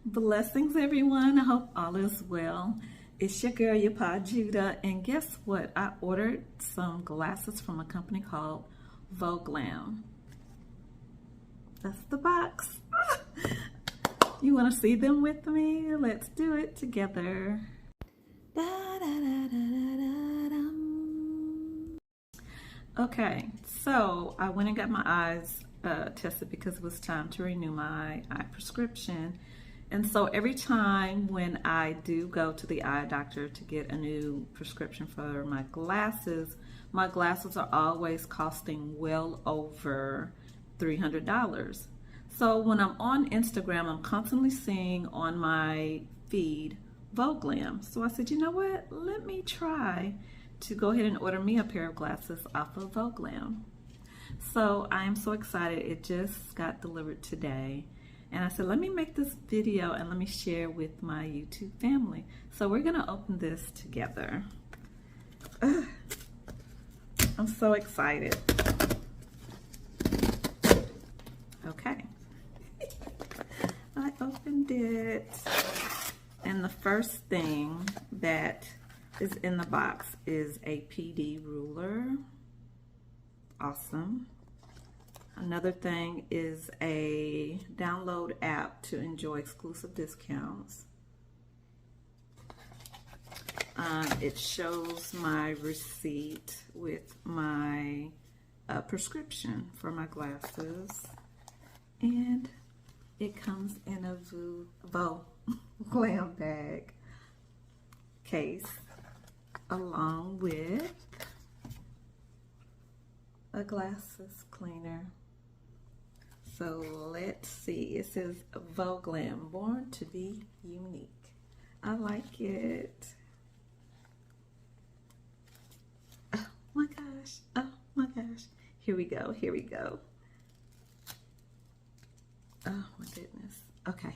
Blessings, everyone. I hope all is well. It's your girl, Yapahjudah, and guess what? I ordered some glasses from a company called Vooglam. That's the box. You want to see them with me? Let's do it together. Okay, so I went and got my eyes tested because it was time to renew my eye prescription. And so every time when I do go to the eye doctor to get a new prescription for my glasses are always costing well over $300. So when I'm on Instagram, I'm constantly seeing on my feed Vooglam. So I said, you know what? Let me try to go ahead and order me a pair of glasses off of Vooglam. So I am so excited. It just got delivered today. And I said, let me make this video and let me share with my YouTube family. So we're gonna open this together. I'm so excited. Okay. I opened it. And the first thing that is in the box is a PD ruler. Awesome. Another thing is a download app to enjoy exclusive discounts. It shows my receipt with my prescription for my glasses. And it comes in a Vooglam bag case along with a glasses cleaner. So let's see, it says Vooglam, born to be unique. I like it. Oh my gosh, oh my gosh. Here we go, here we go. Oh my goodness, okay.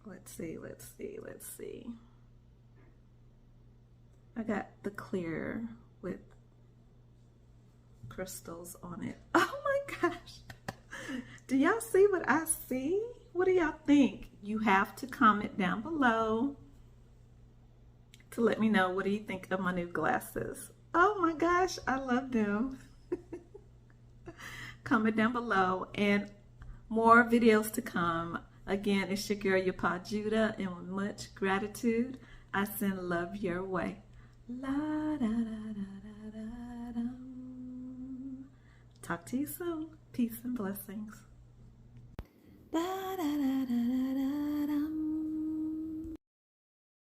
Let's see, let's see, let's see. I got the clear with crystals on it. Oh my gosh. Do y'all see what I see? What do y'all think? You have to comment down below to let me know, what do you think of my new glasses? Oh my gosh, I love them. Comment down below, and more videos to come. Again, it's your girl Yapahjudah, and with much gratitude, I send love your way. La da da da da da. Talk to you soon. Peace and blessings. Da, da, da.